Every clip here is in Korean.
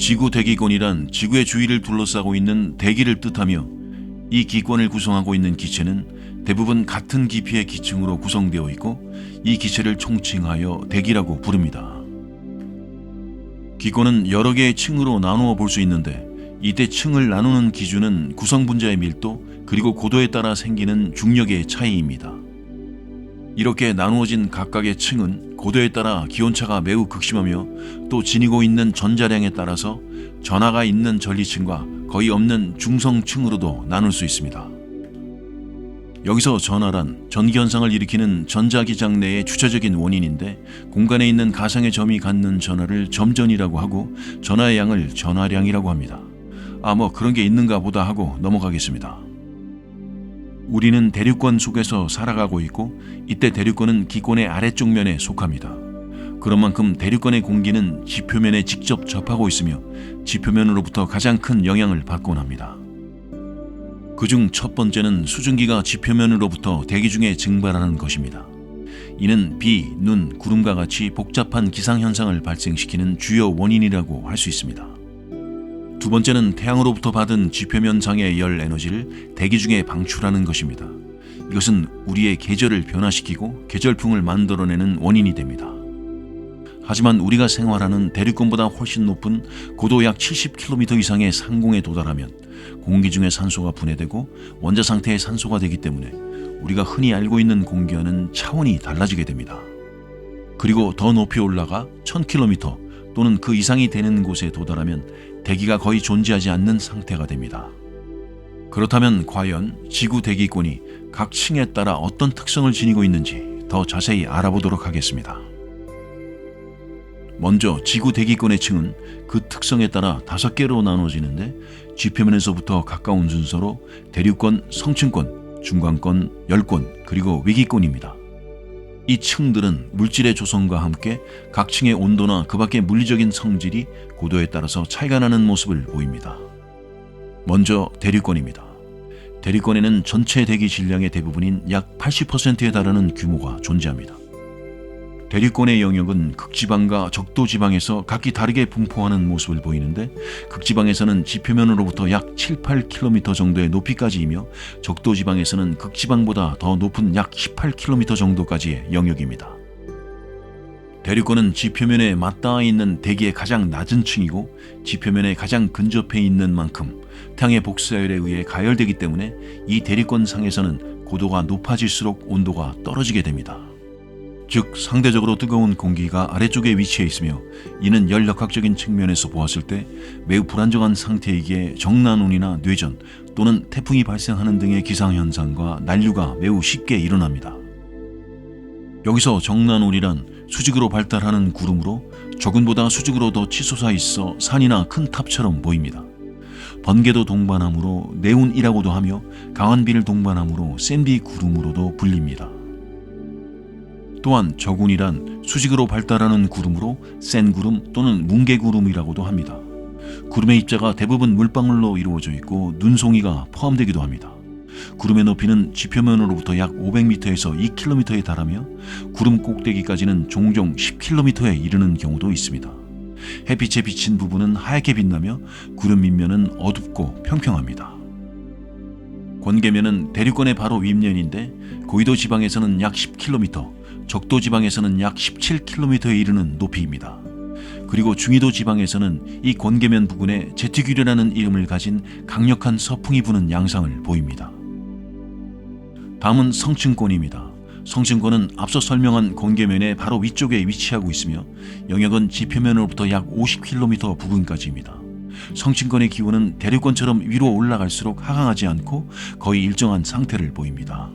지구 대기권이란 지구의 주위를 둘러싸고 있는 대기를 뜻하며, 이 기권을 구성하고 있는 기체는 대부분 같은 깊이의 기층으로 구성되어 있고, 이 기체를 총칭하여 대기라고 부릅니다. 기권은 여러 개의 층으로 나누어 볼 수 있는데, 이때 층을 나누는 기준은 구성 분자의 밀도 그리고 고도에 따라 생기는 중력의 차이입니다. 이렇게 나누어진 각각의 층은 고도에 따라 기온차가 매우 극심하며 또 지니고 있는 전자량에 따라서 전하가 있는 전리층과 거의 없는 중성층으로도 나눌 수 있습니다. 여기서 전하란 전기현상을 일으키는 전자기장 내의 주체적인 원인인데, 공간에 있는 가상의 점이 갖는 전하를 점전이라고 하고 전하의 양을 전하량이라고 합니다. 그런 게 있는가 보다 하고 넘어가겠습니다. 우리는 대륙권 속에서 살아가고 있고, 이때 대륙권은 기권의 아래쪽 면에 속합니다. 그런 만큼 대륙권의 공기는 지표면에 직접 접하고 있으며 지표면으로부터 가장 큰 영향을 받곤 합니다. 그중 첫 번째는 수증기가 지표면으로부터 대기 중에 증발하는 것입니다. 이는 비, 눈, 구름과 같이 복잡한 기상현상을 발생시키는 주요 원인이라고 할 수 있습니다. 두 번째는 태양으로부터 받은 지표면상의 열 에너지를 대기 중에 방출하는 것입니다. 이것은 우리의 계절을 변화시키고 계절풍을 만들어내는 원인이 됩니다. 하지만 우리가 생활하는 대륙권보다 훨씬 높은 고도 약 70km 이상의 상공에 도달하면 공기 중에 산소가 분해되고 원자 상태의 산소가 되기 때문에 우리가 흔히 알고 있는 공기와는 차원이 달라지게 됩니다. 그리고 더 높이 올라가 1000km 또는 그 이상이 되는 곳에 도달하면 대기가 거의 존재하지 않는 상태가 됩니다. 그렇다면 과연 지구 대기권이 각 층에 따라 어떤 특성을 지니고 있는지 더 자세히 알아보도록 하겠습니다. 먼저 지구 대기권의 층은 그 특성에 따라 5개로 나눠지는데, 지표면에서부터 가까운 순서로 대륙권, 성층권, 중간권, 열권, 그리고 위기권입니다. 이 층들은 물질의 조성과 함께 각 층의 온도나 그 밖의 물리적인 성질이 고도에 따라서 차이가 나는 모습을 보입니다. 먼저 대륙권입니다. 대륙권에는 전체 대기 질량의 대부분인 약 80%에 달하는 규모가 존재합니다. 대륙권의 영역은 극지방과 적도지방에서 각기 다르게 분포하는 모습을 보이는데, 극지방에서는 지표면으로부터 약 7, 8km 정도의 높이까지이며 적도지방에서는 극지방보다 더 높은 약 18km 정도까지의 영역입니다. 대륙권은 지표면에 맞닿아 있는 대기의 가장 낮은 층이고, 지표면에 가장 근접해 있는 만큼 태양의 복사열에 의해 가열되기 때문에 이 대륙권 상에서는 고도가 높아질수록 온도가 떨어지게 됩니다. 즉 상대적으로 뜨거운 공기가 아래쪽에 위치해 있으며, 이는 열역학적인 측면에서 보았을 때 매우 불안정한 상태이기에 정난운이나 뇌전 또는 태풍이 발생하는 등의 기상현상과 난류가 매우 쉽게 일어납니다. 여기서 정난운이란 수직으로 발달하는 구름으로 적운보다 수직으로 더 치솟아 있어 산이나 큰 탑처럼 보입니다. 번개도 동반함으로 내운이라고도 하며 강한 비를 동반함으로 센비 구름으로도 불립니다. 또한 적운이란 수직으로 발달하는 구름으로 센 구름 또는 뭉게구름이라고도 합니다. 구름의 입자가 대부분 물방울로 이루어져 있고 눈송이가 포함되기도 합니다. 구름의 높이는 지표면으로부터 약 500m에서 2km에 달하며 구름 꼭대기까지는 종종 10km에 이르는 경우도 있습니다. 햇빛에 비친 부분은 하얗게 빛나며 구름 밑면은 어둡고 평평합니다. 권계면은 대륙권의 바로 윗면인데, 고위도 지방에서는 약 10km, 적도 지방에서는 약 17km에 이르는 높이입니다. 그리고 중위도 지방에서는 이 권계면 부근에 제트규류라는 이름을 가진 강력한 서풍이 부는 양상을 보입니다. 다음은 성층권입니다. 성층권은 앞서 설명한 권계면의 바로 위쪽에 위치하고 있으며 영역은 지표면으로부터 약 50km 부근까지입니다. 성층권의 기온은 대륙권처럼 위로 올라갈수록 하강하지 않고 거의 일정한 상태를 보입니다.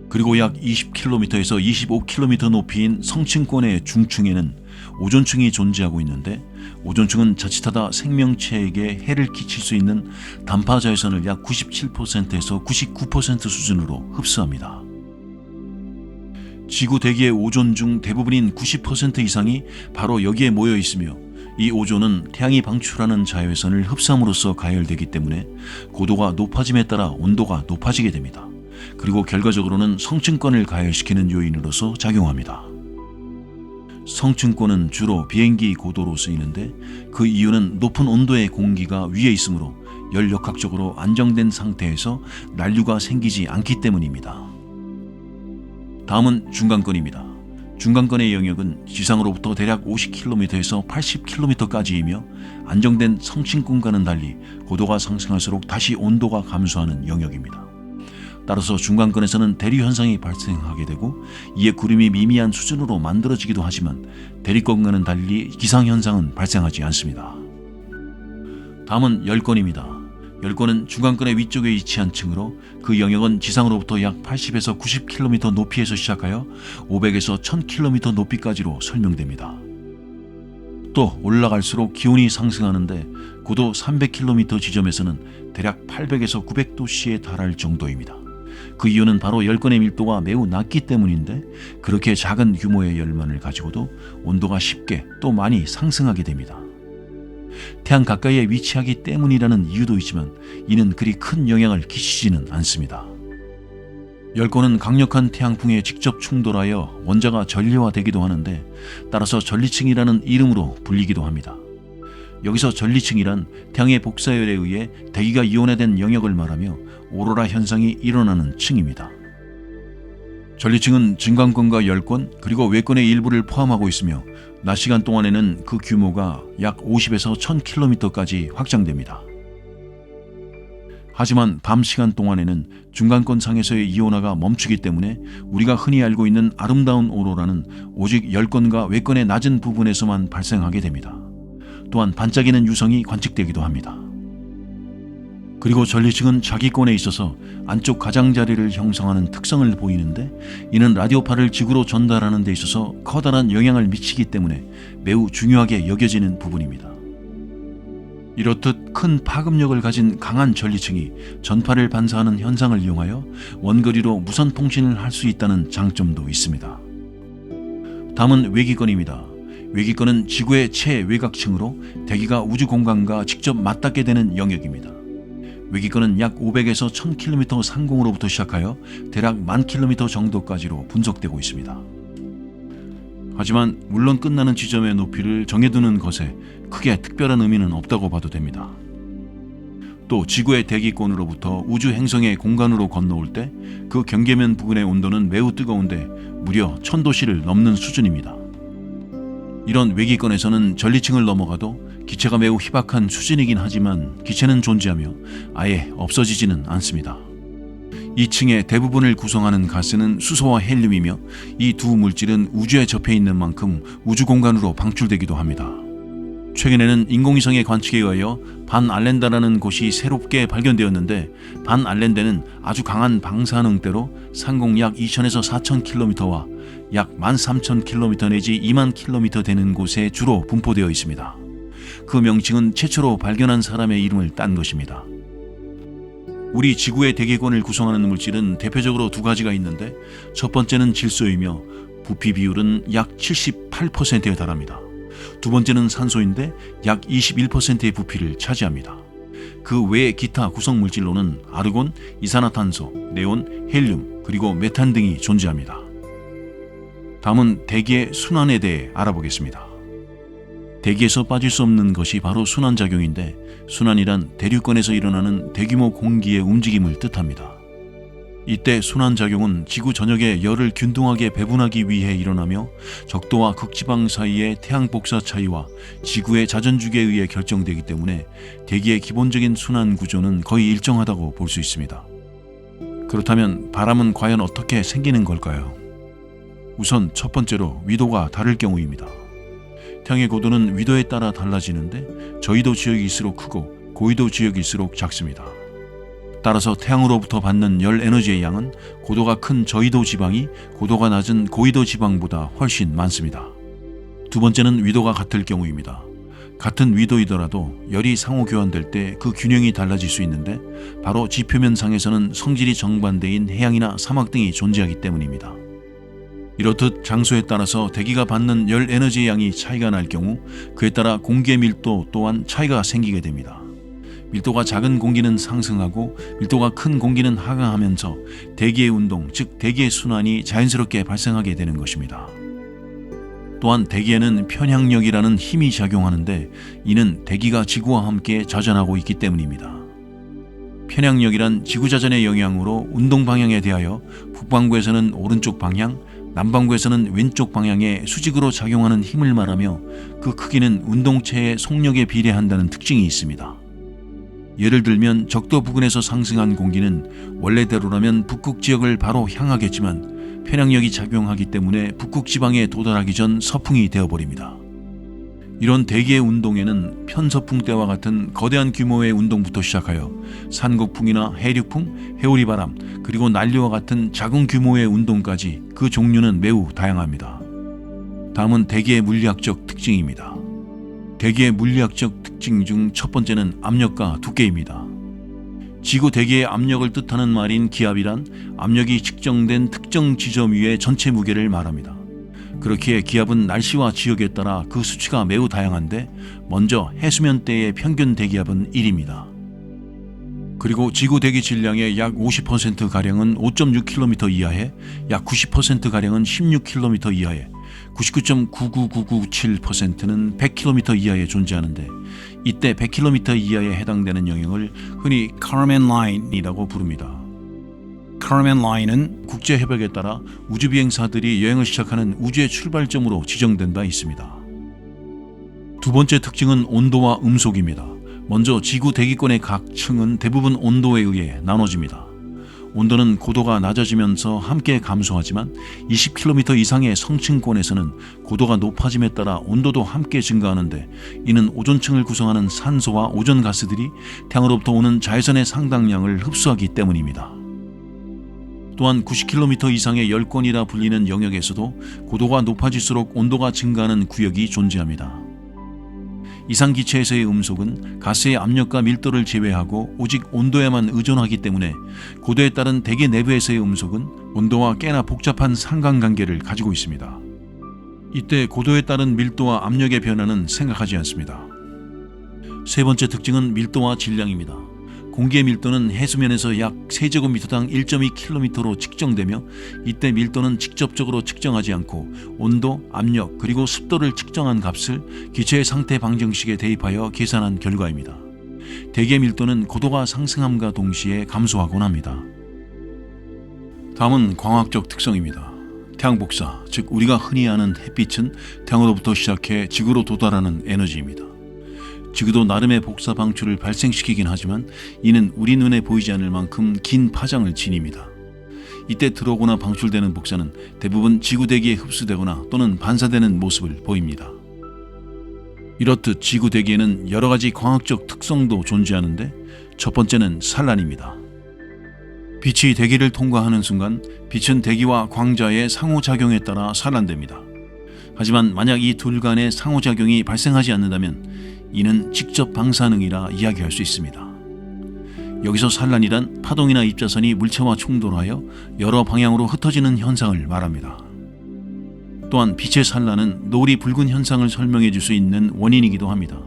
그리고 약 20km에서 25km 높이인 성층권의 중층에는 오존층이 존재하고 있는데, 오존층은 자칫하다 생명체에게 해를 끼칠 수 있는 단파 자외선을 약 97%에서 99% 수준으로 흡수합니다. 지구 대기의 오존 중 대부분인 90% 이상이 바로 여기에 모여 있으며, 이 오존은 태양이 방출하는 자외선을 흡수함으로써 가열되기 때문에 고도가 높아짐에 따라 온도가 높아지게 됩니다. 그리고 결과적으로는 성층권을 가열시키는 요인으로서 작용합니다. 성층권은 주로 비행기 고도로 쓰이는데 그 이유는 높은 온도의 공기가 위에 있으므로 연력학적으로 안정된 상태에서 난류가 생기지 않기 때문입니다. 다음은 중간권입니다. 중간권의 영역은 지상으로부터 대략 50km에서 80km까지이며 안정된 성층권과는 달리 고도가 상승할수록 다시 온도가 감소하는 영역입니다. 따라서 중간권에서는 대류 현상이 발생하게 되고 이에 구름이 미미한 수준으로 만들어지기도 하지만 대립권과는 달리 기상 현상은 발생하지 않습니다. 다음은 열권입니다. 열권은 중간권의 위쪽에 위치한 층으로 그 영역은 지상으로부터 약 80에서 90km 높이에서 시작하여 500에서 1000km 높이까지로 설명됩니다. 또 올라갈수록 기온이 상승하는데 고도 300km 지점에서는 대략 800에서 900도씨에 달할 정도입니다. 그 이유는 바로 열권의 밀도가 매우 낮기 때문인데 그렇게 작은 규모의 열만을 가지고도 온도가 쉽게 또 많이 상승하게 됩니다. 태양 가까이에 위치하기 때문이라는 이유도 있지만 이는 그리 큰 영향을 끼치지는 않습니다. 열권은 강력한 태양풍에 직접 충돌하여 원자가 전리화되기도 하는데 따라서 전리층이라는 이름으로 불리기도 합니다. 여기서 전리층이란 태양의 복사열에 의해 대기가 이온화된 영역을 말하며 오로라 현상이 일어나는 층입니다. 전리층은 중간권과 열권 그리고 외권의 일부를 포함하고 있으며 낮 시간 동안에는 그 규모가 약 50에서 1000km까지 확장됩니다. 하지만 밤 시간 동안에는 중간권 상에서의 이온화가 멈추기 때문에 우리가 흔히 알고 있는 아름다운 오로라는 오직 열권과 외권의 낮은 부분에서만 발생하게 됩니다. 또한 반짝이는 유성이 관측되기도 합니다. 그리고 전리층은 자기권에 있어서 안쪽 가장자리를 형성하는 특성을 보이는데 이는 라디오파를 지구로 전달하는 데 있어서 커다란 영향을 미치기 때문에 매우 중요하게 여겨지는 부분입니다. 이렇듯 큰 파급력을 가진 강한 전리층이 전파를 반사하는 현상을 이용하여 원거리로 무선 통신을 할 수 있다는 장점도 있습니다. 다음은 외기권입니다. 외기권은 지구의 최외곽층으로 대기가 우주 공간과 직접 맞닿게 되는 영역입니다. 외기권은 약 500에서 1000km 상공으로부터 시작하여 대략 10,000km 정도까지로 분석되고 있습니다. 하지만 물론 끝나는 지점의 높이를 정해두는 것에 크게 특별한 의미는 없다고 봐도 됩니다. 또 지구의 대기권으로부터 우주 행성의 공간으로 건너올 때 그 경계면 부근의 온도는 매우 뜨거운데 무려 1000도씨를 넘는 수준입니다. 이런 외기권에서는 전리층을 넘어가도 기체가 매우 희박한 수준이긴 하지만 기체는 존재하며 아예 없어지지는 않습니다. 이 층의 대부분을 구성하는 가스는 수소와 헬륨이며 이 두 물질은 우주에 접해 있는 만큼 우주 공간으로 방출되기도 합니다. 최근에는 인공위성의 관측에 의하여 반 알렌다라는 곳이 새롭게 발견되었는데 반 알렌다는 아주 강한 방사능대로 상공 약 2000에서 4000km와 약 13,000km 내지 20,000km 되는 곳에 주로 분포되어 있습니다. 그 명칭은 최초로 발견한 사람의 이름을 딴 것입니다. 우리 지구의 대기권을 구성하는 물질은 대표적으로 두 가지가 있는데 첫 번째는 질소이며 부피 비율은 약 78%에 달합니다. 두 번째는 산소인데 약 21%의 부피를 차지합니다. 그 외에 기타 구성 물질로는 아르곤, 이산화탄소, 네온, 헬륨, 그리고 메탄 등이 존재합니다. 다음은 대기의 순환에 대해 알아보겠습니다. 대기에서 빠질 수 없는 것이 바로 순환작용인데 순환이란 대류권에서 일어나는 대규모 공기의 움직임을 뜻합니다. 이때 순환작용은 지구 전역의 열을 균등하게 배분하기 위해 일어나며 적도와 극지방 사이의 태양 복사 차이와 지구의 자전주기에 의해 결정되기 때문에 대기의 기본적인 순환 구조는 거의 일정하다고 볼 수 있습니다. 그렇다면 바람은 과연 어떻게 생기는 걸까요? 우선 첫 번째로 위도가 다를 경우입니다. 태양의 고도는 위도에 따라 달라지는데 저위도 지역일수록 크고 고위도 지역일수록 작습니다. 따라서 태양으로부터 받는 열 에너지의 양은 고도가 큰 저위도 지방이 고도가 낮은 고위도 지방보다 훨씬 많습니다. 두 번째는 위도가 같을 경우입니다. 같은 위도이더라도 열이 상호 교환될 때 그 균형이 달라질 수 있는데 바로 지표면 상에서는 성질이 정반대인 해양이나 사막 등이 존재하기 때문입니다. 이렇듯 장소에 따라서 대기가 받는 열 에너지의 양이 차이가 날 경우 그에 따라 공기의 밀도 또한 차이가 생기게 됩니다. 밀도가 작은 공기는 상승하고 밀도가 큰 공기는 하강하면서 대기의 운동, 즉 대기의 순환이 자연스럽게 발생하게 되는 것입니다. 또한 대기에는 편향력이라는 힘이 작용하는데 이는 대기가 지구와 함께 자전하고 있기 때문입니다. 편향력이란 지구자전의 영향으로 운동 방향에 대하여 북반구에서는 오른쪽 방향, 남반구에서는 왼쪽 방향에 수직으로 작용하는 힘을 말하며 그 크기는 운동체의 속력에 비례한다는 특징이 있습니다. 예를 들면 적도 부근에서 상승한 공기는 원래대로라면 북극 지역을 바로 향하겠지만 편향력이 작용하기 때문에 북극 지방에 도달하기 전 서풍이 되어버립니다. 이런 대기의 운동에는 편서풍 때와 같은 거대한 규모의 운동부터 시작하여 산곡풍이나 해륙풍, 해오리바람, 그리고 난리와 같은 작은 규모의 운동까지 그 종류는 매우 다양합니다. 다음은 대기의 물리학적 특징입니다. 대기의 물리학적 특징 중 첫 번째는 압력과 두께입니다. 지구 대기의 압력을 뜻하는 말인 기압이란 압력이 측정된 특정 지점 위의 전체 무게를 말합니다. 그렇기에 기압은 날씨와 지역에 따라 그 수치가 매우 다양한데 먼저 해수면대의 평균 대기압은 1입니다. 그리고 지구 대기 질량의 약 50%가량은 5.6km 이하에, 약 90%가량은 16km 이하에, 99.99997%는 100km 이하에 존재하는데 이때 100km 이하에 해당되는 영역을 흔히 Kármán 라인이라고 부릅니다. Kármán 라인은 국제 협약에 따라 우주 비행사들이 여행을 시작하는 우주의 출발점으로 지정된 바 있습니다. 두 번째 특징은 온도와 음속입니다. 먼저 지구 대기권의 각 층은 대부분 온도에 의해 나눠집니다. 온도는 고도가 낮아지면서 함께 감소하지만 20km 이상의 성층권에서는 고도가 높아짐에 따라 온도도 함께 증가하는데 이는 오존층을 구성하는 산소와 오존 가스들이 태양으로부터 오는 자외선의 상당량을 흡수하기 때문입니다. 또한 90km 이상의 열권이라 불리는 영역에서도 고도가 높아질수록 온도가 증가하는 구역이 존재합니다. 이상 기체에서의 음속은 가스의 압력과 밀도를 제외하고 오직 온도에만 의존하기 때문에 고도에 따른 대기 내부에서의 음속은 온도와 꽤나 복잡한 상관관계를 가지고 있습니다. 이때 고도에 따른 밀도와 압력의 변화는 생각하지 않습니다. 세 번째 특징은 밀도와 질량입니다. 공기의 밀도는 해수면에서 약 세제곱미터당 1.2km로 측정되며 이때 밀도는 직접적으로 측정하지 않고 온도, 압력, 그리고 습도를 측정한 값을 기체의 상태 방정식에 대입하여 계산한 결과입니다. 대기의 밀도는 고도가 상승함과 동시에 감소하곤 합니다. 다음은 광학적 특성입니다. 태양 복사, 즉 우리가 흔히 아는 햇빛은 태양으로부터 시작해 지구로 도달하는 에너지입니다. 지구도 나름의 복사 방출을 발생시키긴 하지만 이는 우리 눈에 보이지 않을 만큼 긴 파장을 지닙니다. 이때 들어오거나 방출되는 복사는 대부분 지구 대기에 흡수되거나 또는 반사되는 모습을 보입니다. 이렇듯 지구 대기에는 여러 가지 광학적 특성도 존재하는데 첫 번째는 산란입니다. 빛이 대기를 통과하는 순간 빛은 대기와 광자의 상호작용에 따라 산란됩니다. 하지만 만약 이 둘 간의 상호작용이 발생하지 않는다면 이는 직접 방사능이라 이야기할 수 있습니다. 여기서 산란이란 파동이나 입자선이 물체와 충돌하여 여러 방향으로 흩어지는 현상을 말합니다. 또한 빛의 산란은 노을이 붉은 현상을 설명해 줄 수 있는 원인이기도 합니다.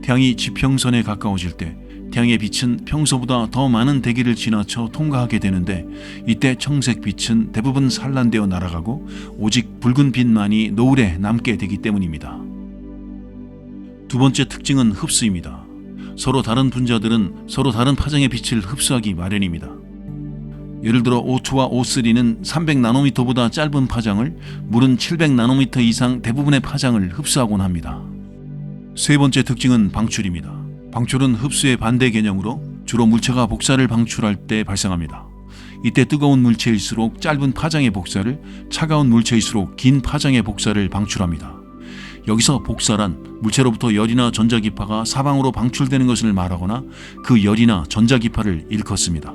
태양이 지평선에 가까워질 때 태양의 빛은 평소보다 더 많은 대기를 지나쳐 통과하게 되는데 이때 청색 빛은 대부분 산란되어 날아가고 오직 붉은 빛만이 노을에 남게 되기 때문입니다. 두 번째 특징은 흡수입니다. 서로 다른 분자들은 서로 다른 파장의 빛을 흡수하기 마련입니다. 예를 들어 O2와 O3는 300나노미터보다 짧은 파장을, 물은 700나노미터 이상 대부분의 파장을 흡수하곤 합니다. 세 번째 특징은 방출입니다. 방출은 흡수의 반대 개념으로 주로 물체가 복사를 방출할 때 발생합니다. 이때 뜨거운 물체일수록 짧은 파장의 복사를, 차가운 물체일수록 긴 파장의 복사를 방출합니다. 여기서 복사란 물체로부터 열이나 전자기파가 사방으로 방출되는 것을 말하거나 그 열이나 전자기파를 일컫습니다.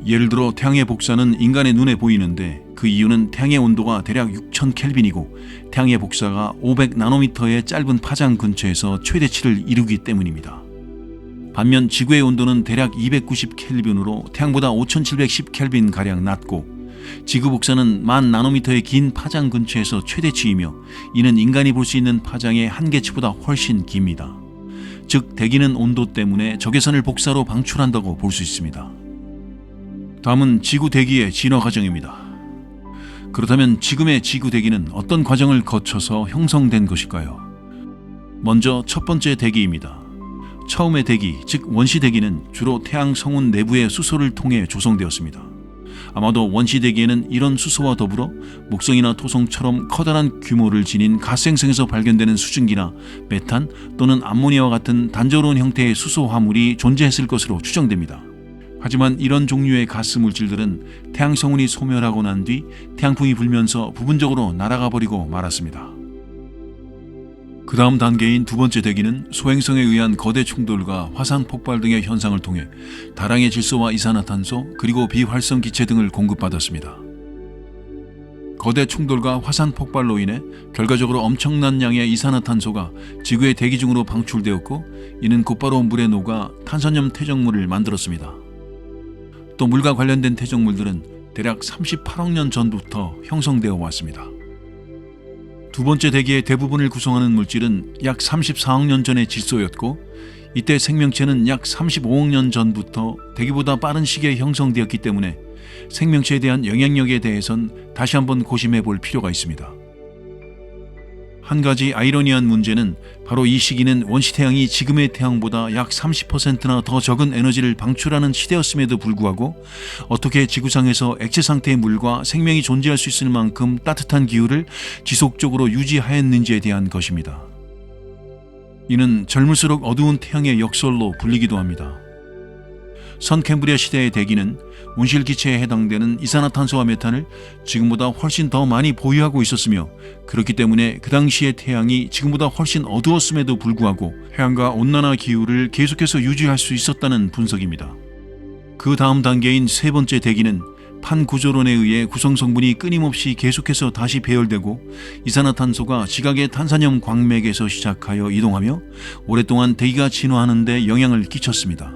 예를 들어 태양의 복사는 인간의 눈에 보이는데 그 이유는 태양의 온도가 대략 6000켈빈이고 태양의 복사가 500나노미터의 짧은 파장 근처에서 최대치를 이루기 때문입니다. 반면 지구의 온도는 대략 290켈빈으로 태양보다 5710켈빈가량 낮고 지구 복사는 10,000나노미터의 긴 파장 근처에서 최대치이며 이는 인간이 볼 수 있는 파장의 한계치보다 훨씬 깁니다. 즉 대기는 온도 때문에 적외선을 복사로 방출한다고 볼 수 있습니다. 다음은 지구 대기의 진화 과정입니다. 그렇다면 지금의 지구 대기는 어떤 과정을 거쳐서 형성된 것일까요? 먼저 첫 번째 대기입니다. 처음의 대기, 즉 원시 대기는 주로 태양 성운 내부의 수소를 통해 조성되었습니다. 아마도 원시 대기에는 이런 수소와 더불어 목성이나 토성처럼 커다란 규모를 지닌 갓생성에서 발견되는 수증기나 메탄 또는 암모니아와 같은 단조로운 형태의 수소 화물이 존재했을 것으로 추정됩니다. 하지만 이런 종류의 가스 물질들은 태양 성운이 소멸하고 난 뒤 태양풍이 불면서 부분적으로 날아가 버리고 말았습니다. 그 다음 단계인 두 번째 대기는 소행성에 의한 거대 충돌과 화산 폭발 등의 현상을 통해 다량의 질소와 이산화탄소 그리고 비활성 기체 등을 공급받았습니다. 거대 충돌과 화산 폭발로 인해 결과적으로 엄청난 양의 이산화탄소가 지구의 대기 중으로 방출되었고, 이는 곧바로 물에 녹아 탄산염 퇴적물을 만들었습니다. 또 물과 관련된 퇴적물들은 대략 38억 년 전부터 형성되어 왔습니다. 두 번째 대기의 대부분을 구성하는 물질은 약 34억 년 전의 질소였고, 이때 생명체는 약 35억 년 전부터 대기보다 빠른 시기에 형성되었기 때문에 생명체에 대한 영향력에 대해선 다시 한번 고심해 볼 필요가 있습니다. 한 가지 아이러니한 문제는 바로 이 시기는 원시태양이 지금의 태양보다 약 30%나 더 적은 에너지를 방출하는 시대였음에도 불구하고 어떻게 지구상에서 액체 상태의 물과 생명이 존재할 수 있을 만큼 따뜻한 기후를 지속적으로 유지하였는지에 대한 것입니다. 이는 젊을수록 어두운 태양의 역설로 불리기도 합니다. 선캠브리아 시대의 대기는 온실기체에 해당되는 이산화탄소와 메탄을 지금보다 훨씬 더 많이 보유하고 있었으며, 그렇기 때문에 그 당시의 태양이 지금보다 훨씬 어두웠음에도 불구하고 해양과 온난화 기후를 계속해서 유지할 수 있었다는 분석입니다. 그 다음 단계인 세 번째 대기는 판구조론에 의해 구성 성분이 끊임없이 계속해서 다시 배열되고 이산화탄소가 지각의 탄산염 광맥에서 시작하여 이동하며 오랫동안 대기가 진화하는 데 영향을 끼쳤습니다.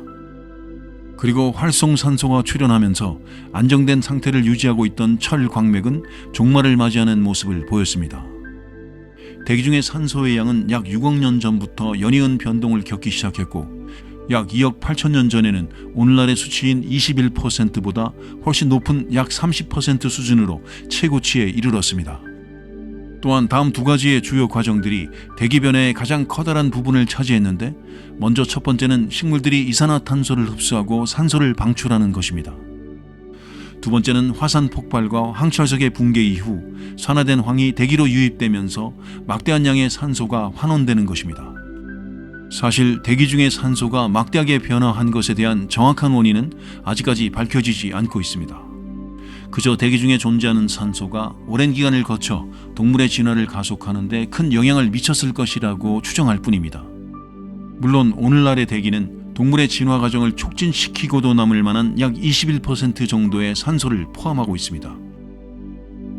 그리고 활성산소가 출현하면서 안정된 상태를 유지하고 있던 철 광맥은 종말을 맞이하는 모습을 보였습니다. 대기 중의 산소의 양은 약 6억 년 전부터 연이은 변동을 겪기 시작했고, 약 2억 8천 년 전에는 오늘날의 수치인 21%보다 훨씬 높은 약 30% 수준으로 최고치에 이르렀습니다. 또한 다음 두 가지의 주요 과정들이 대기 변화의 가장 커다란 부분을 차지했는데, 먼저 첫 번째는 식물들이 이산화탄소를 흡수하고 산소를 방출하는 것입니다. 두 번째는 화산 폭발과 황철석의 붕괴 이후 산화된 황이 대기로 유입되면서 막대한 양의 산소가 환원되는 것입니다. 사실 대기 중의 산소가 막대하게 변화한 것에 대한 정확한 원인은 아직까지 밝혀지지 않고 있습니다. 그저 대기 중에 존재하는 산소가 오랜 기간을 거쳐 동물의 진화를 가속하는 데 큰 영향을 미쳤을 것이라고 추정할 뿐입니다. 물론 오늘날의 대기는 동물의 진화 과정을 촉진시키고도 남을 만한 약 21% 정도의 산소를 포함하고 있습니다.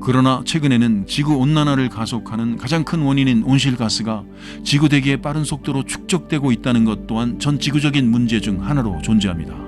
그러나 최근에는 지구 온난화를 가속하는 가장 큰 원인인 온실가스가 지구 대기에 빠른 속도로 축적되고 있다는 것 또한 전 지구적인 문제 중 하나로 존재합니다.